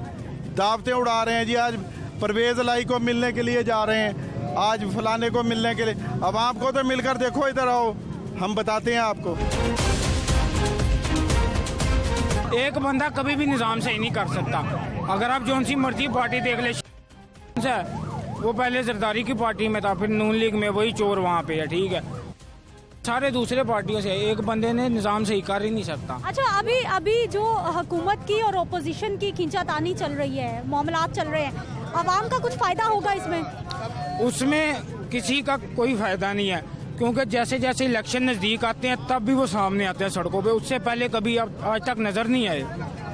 दावतें उड़ा रहे हैं जी, आज परवेज लाई को मिलने के लिए जा रहे हैं, आज फलाने को मिलने के लिए। अब आपको तो मिलकर देखो, इधर आओ, हम बताते हैं आपको। एक बंदा कभी भी निज़ाम सही नहीं कर सकता। अगर आप जौन सी मर्जी पार्टी देख ले, वो पहले जरदारी की पार्टी में था, फिर नून लीग में, वही चोर वहाँ पे है, ठीक है। सारे दूसरे पार्टियों से एक बंदे ने निज़ाम सही कर ही नहीं सकता। अच्छा, अभी जो हुकूमत की और ओपोजिशन की खींचातानी चल रही है, मामलात चल रहे हैं, आवाम का कुछ फायदा होगा इसमें? उसमें किसी का कोई फायदा नहीं है, क्योंकि जैसे जैसे इलेक्शन नज़दीक आते हैं तब भी वो सामने आते हैं सड़कों पे। उससे पहले कभी आज तक नजर नहीं आए,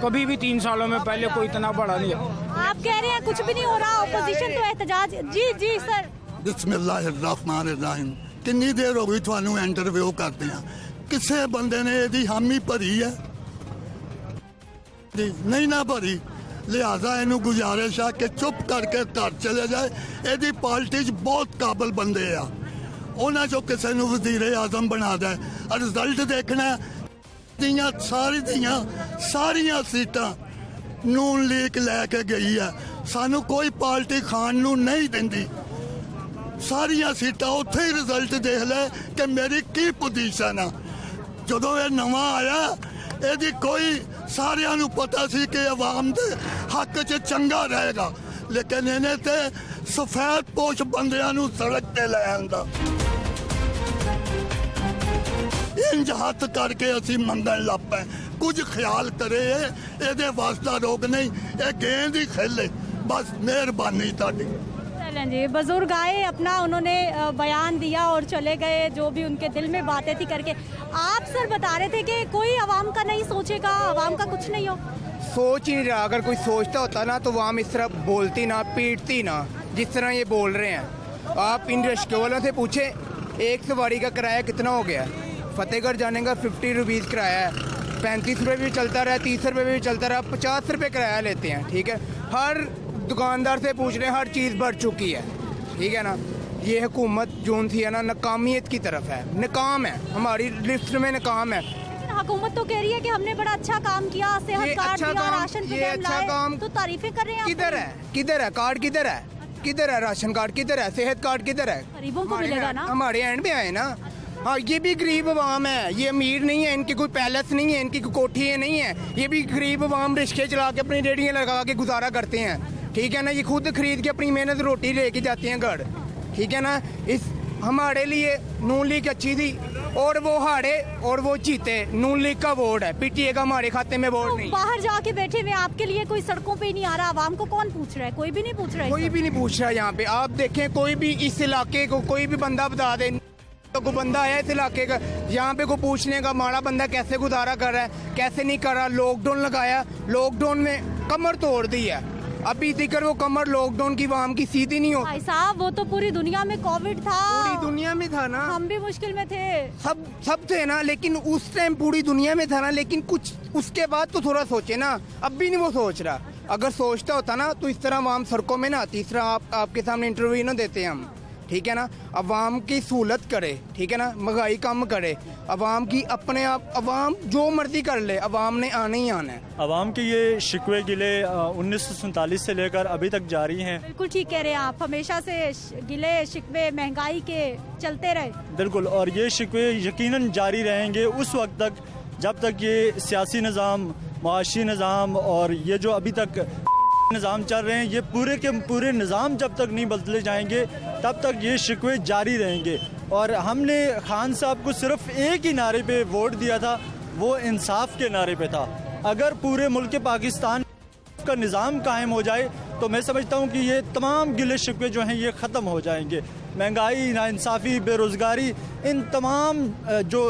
कभी भी 3 सालों में पहले कोई इतना बड़ा नहीं है। आप कह रहे हैं कुछ भी नहीं हो रहा, ओपोजिशन तो एहतजाज। जी जी सर। बिस्मिल्लाहिर्रहमानिर्रहीम। कितनी देर हो गई थानू इंटरव्यू करते हैं, किसी बंदे ने यदि हामी भरी है नहीं ना भरी, लिहाजा इनू गुजारिश है कि चुप करके घर चले जाए। यदि पार्टी च बहुत काबिल बंदे आ, उन्हें जो किसी नू वजीर आजम बना दे। रिजल्ट देखना दियां सारियां सीटां नून लीग लैके गई है, सानू कोई पार्टी खान नू नहीं देंदी। सारिया सीटां उत्थे ही रिजल्ट देख ले कि मेरी की पोजीशन है। जदों ये नवा आया, यदि कोई सारियां नू पता सी कि अवाम दे हक च चंगा रहेगा, लेकिन इन्हें ते सफेद पोश बंदियां नू सड़क ते ले आंदा। इंज हथ करके असी मंगन लग पे, कुछ ख्याल करे ये वास्ता रोक नहीं, ये गेंद ही खेले। बस मेहरबानी ताड़ी। चलें जी, बुजुर्ग आए, अपना उन्होंने बयान दिया और चले गए, जो भी उनके दिल में बातें थी करके। आप सर बता रहे थे कि कोई आवाम का नहीं सोचेगा, आवाम का कुछ नहीं हो। सोच ही नहीं रहा। अगर कोई सोचता होता ना तो आवाम इस तरह बोलती ना, पीटती ना, जिस तरह ये बोल रहे हैं। आप इन रिक्शे वालों से पूछे, एक सवारी का किराया कितना हो गया? फतेहगढ़ जाने का 50 रुपीज़ किराया है, 35 रुपये भी चलता रहा, 30 रुपये भी चलता रहा, 50 रुपये किराया लेते हैं, ठीक है। हर दुकानदार से पूछ रहे हैं, हर चीज़ बढ़ चुकी है, ठीक है ना। ये हुकूमत जोन थी है ना, नाकामियत की तरफ है, नाकाम है, हमारी लिस्ट में नाकाम है। लेकिन हुकूमत तो कह रही है कि हमने बड़ा अच्छा काम किया, सेहत कार्ड दिया, राशन प्रोग्राम लाए, तो तारीफें कर रहे हैं। किधर है, किधर है कार्ड, किधर है, किधर है राशन कार्ड, किधर है सेहत कार्ड, किधर है? गरीबों को मिलेगा ना, हमारे एंड में आए ना। हाँ, ये भी गरीब अवाम है, ये अमीर नहीं है, इनकी कोई पैलेस नहीं है, इनकी कोई कोठी नहीं है, ये भी गरीब अवाम रिक्शे चला के अपनी रेडियाँ लगा के गुजारा करते हैं, ठीक है ना। ये खुद खरीद के अपनी मेहनत रोटी लेके जाते हैं घर, ठीक है ना। इस हमारे लिए नून लीग अच्छी थी, और वो हारे और वो जीते, नून लीग का वोट है, पीटीए का हमारे खाते में वोट नहीं। बाहर जाके बैठे हुए आपके लिए कोई सड़कों पे नहीं आ रहा, आवाम को कौन पूछ रहा है? कोई भी नहीं पूछ रहा है, कोई भी नहीं पूछ रहा। यहाँ पे आप देखें, कोई भी इस इलाके को कोई भी बंदा बता दे, तो कोई बंदा आया इस इलाके का, यहाँ पे को पूछने का माड़ा बंदा कैसे गुजारा कर रहा है, कैसे नहीं कर रहा। लॉकडाउन लगाया, लॉकडाउन में कमर तोड़ दी है, अभी तक वो कमर लॉकडाउन की वाम की सीधी नहीं हो। भाई साहब, वो तो पूरी दुनिया में कोविड था, पूरी दुनिया में था ना, हम भी मुश्किल में थे, सब थे ना, लेकिन उस टाइम पूरी दुनिया में था ना। लेकिन कुछ उसके बाद तो थोड़ा सोचे ना, अब भी नहीं वो सोच रहा। अगर सोचता होता ना तो इस तरह वाम सड़कों में ना, तीसरा आपके सामने इंटरव्यू ना देते हम, ठीक है ना। अवाम की सहूलत करे, ठीक है ना, महंगाई कम करे, अवाम की अपने आप, अवाम जो मर्जी कर ले, अवाम ने आना ही आना है। अवाम के ये शिकवे गिले 1947 से लेकर अभी तक जारी हैं। बिल्कुल ठीक कह रहे हैं आप, हमेशा से गिले शिकवे महंगाई के चलते रहे। बिल्कुल, और ये शिकवे यकीनन जारी रहेंगे उस वक्त तक जब तक ये सियासी निज़ाम, माशी निज़ाम और ये जो अभी तक निज़ाम चल रहे हैं, ये पूरे के पूरे निज़ाम जब तक नहीं बदले जाएंगे तब तक ये शिकवे जारी रहेंगे। और हमने खान साहब को सिर्फ एक ही नारे पे वोट दिया था, वो इंसाफ के नारे पे था। अगर पूरे मुल्क पाकिस्तान का निज़ाम कायम हो जाए तो मैं समझता हूँ कि ये तमाम गिले शिकवे जो हैं ये ख़त्म हो जाएंगे। महंगाई, नाइंसाफ़ी, बेरोज़गारी, इन तमाम जो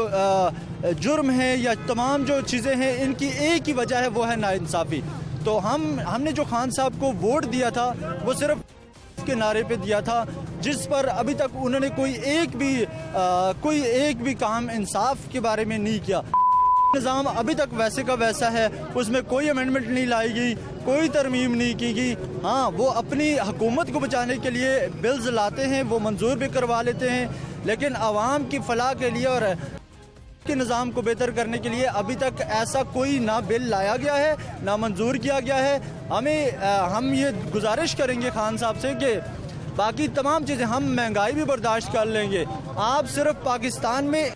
जुर्म हैं या तमाम जो चीज़ें हैं, इनकी एक ही वजह है, वो है नाइंसाफ़ी। तो हमने जो खान साहब को वोट दिया था वो सिर्फ के नारे पे दिया था, जिस पर अभी तक उन्होंने कोई एक भी काम इंसाफ के बारे में नहीं किया। निज़ाम अभी तक वैसे का वैसा है, उसमें कोई अमेंडमेंट नहीं लाई गई, कोई तरमीम नहीं की गई। हाँ, वो अपनी हुकूमत को बचाने के लिए बिल्स लाते हैं, वो मंजूर भी करवा लेते हैं, लेकिन आवाम की फलाह के लिए और के निज़ाम को बेहतर करने के लिए अभी तक ऐसा कोई ना बिल लाया गया है, ना मंजूर किया गया है। हम ये गुजारिश करेंगे खान साहब से कि बाकी तमाम चीज़ें, हम महंगाई भी बर्दाश्त कर लेंगे, आप सिर्फ पाकिस्तान में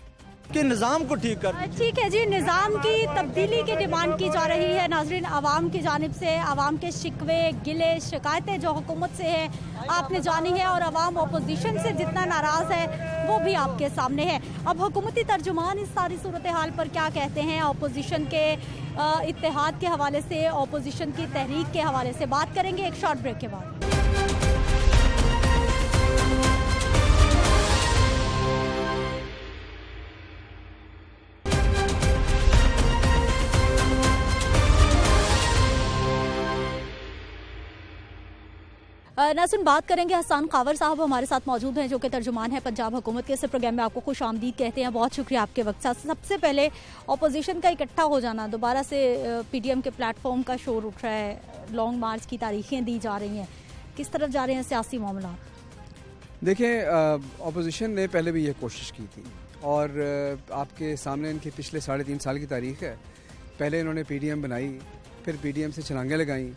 के निज़ाम को ठीक कर। ठीक है जी, निज़ाम की तब्दीली की डिमांड की जा रही है नाजरीन आवाम की जानिब से। आवाम के शिकवे, गिले, शिकायतें जो हुकूमत से है आपने जानी है, और आवाम अपोजिशन से जितना नाराज़ है वो भी आपके सामने है। अब हुकूमती तर्जुमान इस सारी सूरत हाल पर क्या कहते हैं, अपोजिशन के इत्तेहाद के हवाले से, अपोजिशन की तहरीक के हवाले से बात करेंगे एक शॉर्ट ब्रेक के बाद। नाज़रीन, बात करेंगे हसन कावर साहब हमारे साथ मौजूद हैं, जो कि तर्जुमान है पंजाब हुकूमत के। इस प्रोग्राम में आपको खुश आमदीद कहते हैं, बहुत शुक्रिया आपके वक्त। सबसे पहले अपोजिशन का इकट्ठा हो जाना, दोबारा से पीडीएम के प्लेटफॉर्म का शोर उठ रहा है, लॉन्ग मार्च की तारीखें दी जा रही हैं, किस तरफ जा रहे हैं सियासी मामला? देखिए, अपोजिशन ने पहले भी ये कोशिश की थी, और आपके सामने इनकी पिछले 3.5 साल की तारीख है। पहले इन्होंने पीडीएम बनाई, फिर पीडीएम से छलांगें लगाई,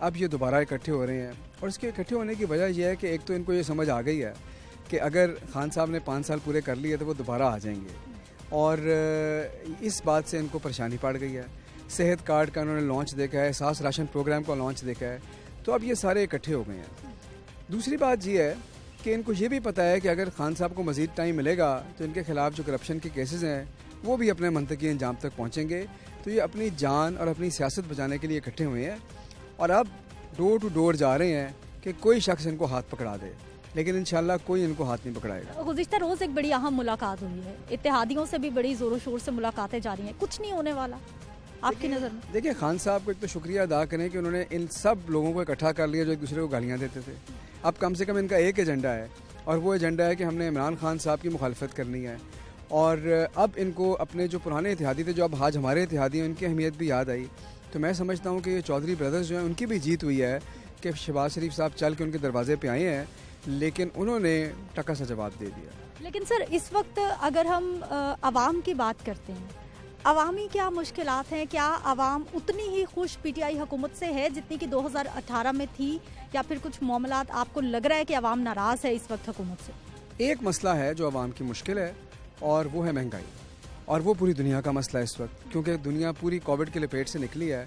अब ये दोबारा इकट्ठे हो रहे हैं। और इसके इकट्ठे होने की वजह यह है कि एक तो इनको ये समझ आ गई है कि अगर खान साहब ने 5 साल पूरे कर लिए तो वो दोबारा आ जाएंगे, और इस बात से इनको परेशानी पड़ गई है। सेहत कार्ड का उन्होंने लॉन्च देखा है, एहसास राशन प्रोग्राम का लॉन्च देखा है, तो अब ये सारे इकट्ठे हो गए हैं। दूसरी बात ये है कि इनको ये भी पता है कि अगर खान साहब को मज़ीद टाइम मिलेगा तो इनके खिलाफ जो करप्शन के केसेस हैं वो भी अपने मंतकी अंजाम तक पहुँचेंगे। तो ये अपनी जान और अपनी सियासत बचाने के लिए इकट्ठे हुए हैं, और अब डोर टू डोर जा रहे हैं कि कोई शख्स इनको हाथ पकड़ा दे, लेकिन इंशाल्लाह कोई इनको हाथ नहीं पकड़ाएगा। गुज़िश्ता रोज़ एक बड़ी अहम मुलाकात हुई है, इत्तेहादियों से भी बड़ी ज़ोरों शोर से मुलाकातें जारी हैं, कुछ नहीं होने वाला आपकी नज़र में? देखिए, खान साहब को एक तो शुक्रिया अदा करें कि उन्होंने इन सब लोगों को इकट्ठा कर लिया जो एक दूसरे को गालियाँ देते थे। अब कम से कम इनका एक एजेंडा है, और वो एजेंडा है कि हमने इमरान खान साहब की मुखालफत करनी है। और अब इनको अपने जो पुराने इत्तेहादी थे, जो अब आज हमारे इत्तेहादी हैं, उनकी अहमियत भी याद आई। तो मैं समझता हूँ कि ये चौधरी ब्रदर्स जो हैं उनकी भी जीत हुई है कि शहबाज शरीफ साहब चल के उनके दरवाजे पे आए हैं, लेकिन उन्होंने टका सा जवाब दे दिया। लेकिन सर, इस वक्त अगर हम आवाम की बात करते हैं, अवामी क्या मुश्किलात हैं? क्या अवाम उतनी ही खुश पीटीआई हुकूमत से है जितनी कि 2018 में थी, या फिर कुछ मामलात आपको लग रहा है कि अवाम नाराज़ है इस वक्त हुकूमत से? एक मसला है जो अवाम की मुश्किल है और वो है महंगाई, और वो पूरी दुनिया का मसला है इस वक्त, क्योंकि दुनिया पूरी कोविड के लपेट से निकली है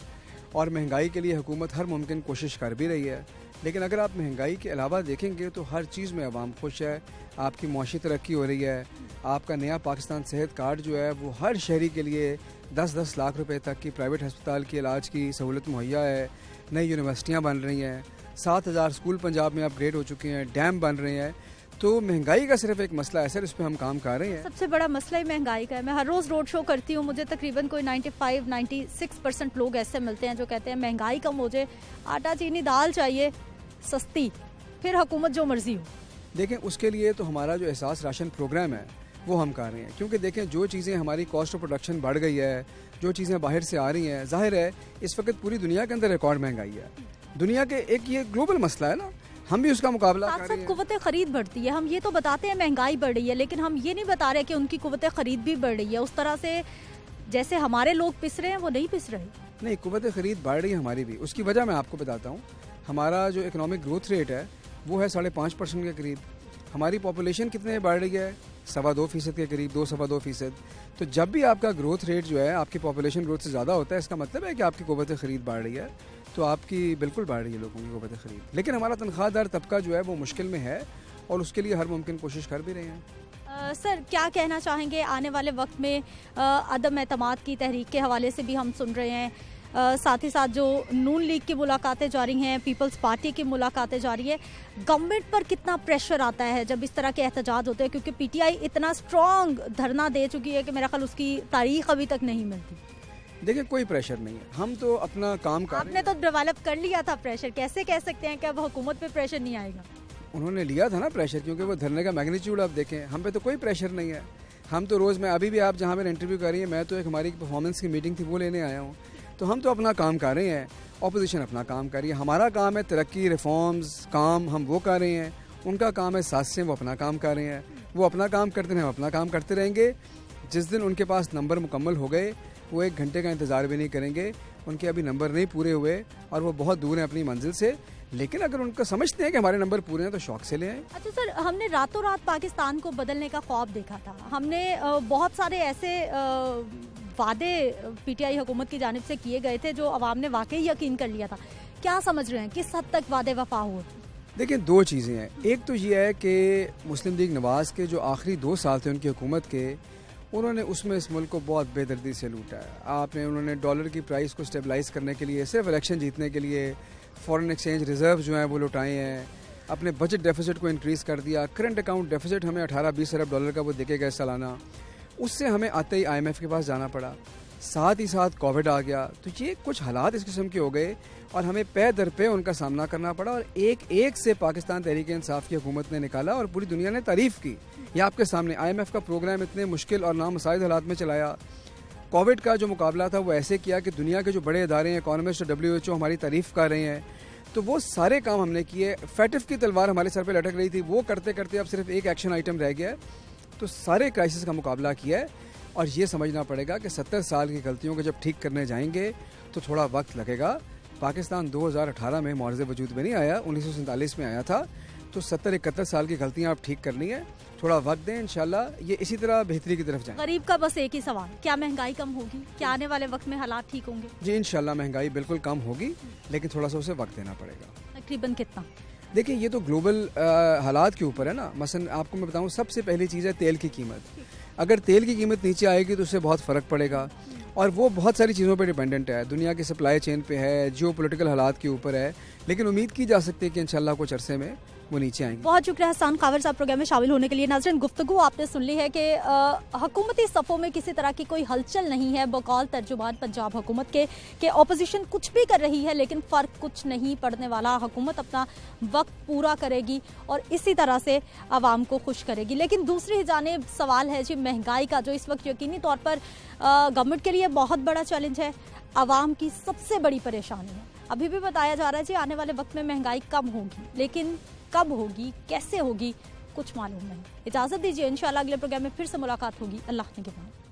और महंगाई के लिए हुकूमत हर मुमकिन कोशिश कर भी रही है। लेकिन अगर आप महंगाई के अलावा देखेंगे तो हर चीज़ में अवाम खुश है, आपकी मुआशी तरक्की हो रही है, आपका नया पाकिस्तान सेहत कार्ड जो है वो हर शहरी के लिए 10-10 लाख रुपए तक की प्राइवेट हस्पताल के इलाज की सहूलत मुहैया है, नई यूनिवर्सिटियाँ बन रही हैं, 7,000 स्कूल पंजाब में अपग्रेड हो चुके हैं, डैम बन रहे हैं। तो महंगाई का सिर्फ एक मसला है सर, इस पर हम काम कर रहे हैं। सबसे बड़ा मसला ही महंगाई का है। मैं हर रोज़ रोड शो करती हूँ, मुझे तकरीबन कोई 95-96% लोग ऐसे मिलते हैं जो कहते हैं महंगाई कम हो जाए, आटा चीनी दाल चाहिए सस्ती, फिर हुकूमत जो मर्जी हो। देखें, उसके लिए तो हमारा जो एहसास राशन प्रोग्राम है वो हम कर रहे हैं, क्योंकि देखें जो चीज़ें हमारी कॉस्ट ऑफ प्रोडक्शन बढ़ गई है, जो चीज़ें बाहर से आ रही हैं, जाहिर है इस वक्त पूरी दुनिया के अंदर रिकॉर्ड महंगाई है। दुनिया के एक ये ग्लोबल मसला है ना, हम भी उसका मुकाबला कर रहे हैं। कुव्वत खरीद बढ़ती है, हम ये तो बताते हैं महंगाई बढ़ रही है, लेकिन हम ये नहीं बता रहे कि उनकी कुव्वत खरीद भी बढ़ रही है। उस तरह से जैसे हमारे लोग पिस रहे हैं वो नहीं पिस रहे। नहीं, कुव्वत खरीद बढ़ रही है हमारी भी। उसकी वजह मैं आपको बताता हूँ। हमारा जो इकोनॉमिक ग्रोथ रेट है वो है 5.5% के करीब। हमारी पॉपुलेशन कितने बढ़ रही है? 2.25% के करीब, 2-2.25%। तो जब भी आपका ग्रोथ रेट जो है आपकी पॉपुलेशन ग्रोथ से ज़्यादा होता है, इसका मतलब है कि आपकी कुव्वत खरीद बढ़ रही है। तो आपकी बिल्कुल बढ़ रही है लोगों की कुव्वत खरीद। लेकिन हमारा तनख्वाहदार तबका जो है वो मुश्किल में है और उसके लिए हर मुमकिन कोशिश कर भी रहे हैं। सर, क्या कहना चाहेंगे आने वाले वक्त में अदम एतमाद की तहरीक के हवाले से भी हम सुन रहे हैं, साथ ही साथ जो नून लीग की मुलाकातें जारी हैं, पीपल्स पार्टी की मुलाकातें जारी है, गवर्नमेंट पर कितना प्रेशर आता है जब इस तरह के एहतजाज होते हैं? क्योंकि पीटीआई इतना स्ट्रॉन्ग धरना दे चुकी है कि मेरा ख्याल उसकी तारीख अभी तक नहीं मिलती। देखिए, कोई प्रेशर नहीं है, हम तो अपना काम कर रहे हैं। आपने तो डेवलप कर लिया था प्रेशर, कैसे कह सकते हैं कि अब हुकूमत पे प्रेशर नहीं आएगा? उन्होंने लिया था ना प्रेशर, क्योंकि वो धरने का मैग्नीट्यूड आप देखें। हम पे तो कोई प्रेशर नहीं है। हम तो रोज़, मैं अभी भी आप जहाँ मेरा इंटरव्यू कर रही है, मैं तो एक हमारी परफॉर्मेंस की मीटिंग थी वो लेने आया हूँ। तो हम तो अपना काम कर रहे हैं, ऑपोजिशन अपना काम कर रही है। हमारा काम है तरक्की, रिफॉर्म्स काम हम वो कर रहे हैं, उनका काम है साथ से वो अपना काम कर रहे हैं। वो अपना काम करते हैं, हम अपना काम करते रहेंगे। जिस दिन उनके पास नंबर मुकम्मल हो गए वो 1 घंटे का इंतज़ार भी नहीं करेंगे। उनके अभी नंबर नहीं पूरे हुए और वो बहुत दूर हैं अपनी मंजिल से, लेकिन अगर उनको समझते हैं कि हमारे नंबर पूरे हैं तो शौक से ले आए। अच्छा सर, हमने रातों रात पाकिस्तान को बदलने का ख्वाब देखा था। हमने बहुत सारे ऐसे वादे पीटीआई हुकूमत की जानिब से किए गए थे जो अवाम ने वाकई यकीन कर लिया था। क्या समझ रहे हैं, किस हद तक वादे वफा हुए? देखिए, 2 चीज़ें हैं। एक तो ये है कि मुस्लिम लीग नवाज़ के जो आखिरी 2 साल थे उनकी हुकूमत के, उन्होंने उसमें इस मुल्क को बहुत बेदर्दी से लूटा है। उन्होंने डॉलर की प्राइस को स्टेबलाइज करने के लिए, सिर्फ इलेक्शन जीतने के लिए फॉरेन एक्सचेंज रिजर्व जो हैं वो लुटाए हैं, अपने बजट डेफिसिट को इंक्रीज़ कर दिया। करंट अकाउंट डेफिसिट हमें 18-20 अरब डॉलर का वो देके गए सालाना। उससे हमें आते ही IMF के पास जाना पड़ा, साथ ही साथ कोविड आ गया। तो ये कुछ हालात इस किस्म के हो गए और हमें पे दर पे उनका सामना करना पड़ा। और एक से पाकिस्तान तहरीक इंसाफ की हुकूमत ने निकाला और पूरी दुनिया ने तारीफ़ की। ये आपके सामने IMF का प्रोग्राम इतने मुश्किल और नामुसाइद हालात में चलाया। कोविड का जो मुकाबला था वो ऐसे किया कि दुनिया के जो बड़े इदारे हैं, इकोनॉमिस्ट और WHO हमारी तारीफ़ कर रहे हैं। तो वो सारे काम हमने किए। फैटिफ की तलवार हमारे सर पे लटक रही थी, वो करते करते अब सिर्फ एक एक्शन आइटम रह गया है। तो सारे क्राइसिस का मुकाबला किया है और ये समझना पड़ेगा कि 70 साल की गलतियों को जब ठीक करने जाएंगे तो थोड़ा वक्त लगेगा। पाकिस्तान 2018 में मौरज़े वजूद में नहीं आया, 1947 में आया था। तो 70-71 साल की गलतियाँ आप ठीक करनी है, थोड़ा वक्त दें, इंशाल्लाह ये इसी तरह बेहतरी की तरफ जाए। गरीब का बस एक ही सवाल, क्या महंगाई कम होगी? क्या आने वाले वक्त में हालात ठीक होंगे? जी इंशाल्लाह महंगाई बिल्कुल कम होगी, लेकिन थोड़ा सा उसे वक्त देना पड़ेगा। तकरीबन कितना? देखिए, ये तो ग्लोबल हालात के ऊपर है ना। मसलन आपको मैं बताऊँ, सबसे पहली चीज़ है तेल की कीमत। अगर तेल की कीमत नीचे आएगी तो उससे बहुत फ़र्क पड़ेगा और वो बहुत सारी चीज़ों पे डिपेंडेंट है। दुनिया की सप्लाई चेन पे है, जियोपॉलिटिकल हालात के ऊपर है, लेकिन उम्मीद की जा सकती है कि इंशाल्लाह कुछ अरसे में वो नीचे आएंगे। बहुत शुक्रिया हसन कावर साहब प्रोग्राम में शामिल होने के लिए। नाज़रीन, गुफ्तगू आपने सुन ली है कि हुकूमती सफ़ों में किसी तरह की कोई हलचल नहीं है। बकौल तर्जुमान पंजाब हुकूमत के ऑपोजिशन कुछ भी कर रही है, लेकिन फ़र्क कुछ नहीं पड़ने वाला। हुकूमत अपना वक्त पूरा करेगी और इसी तरह से आवाम को खुश करेगी। लेकिन दूसरी जानिब सवाल है जी महंगाई का, जो इस वक्त यकीनी तौर पर गवर्नमेंट के लिए बहुत बड़ा चैलेंज है, आवाम की सबसे बड़ी परेशानी है। अभी भी बताया जा रहा है जी आने वाले वक्त में महंगाई कम होगी, लेकिन कब होगी, कैसे होगी, कुछ मालूम नहीं। इजाज़त दीजिए, इंशाल्लाह अगले प्रोग्राम में फिर से मुलाकात होगी। अल्लाह ने के बाद।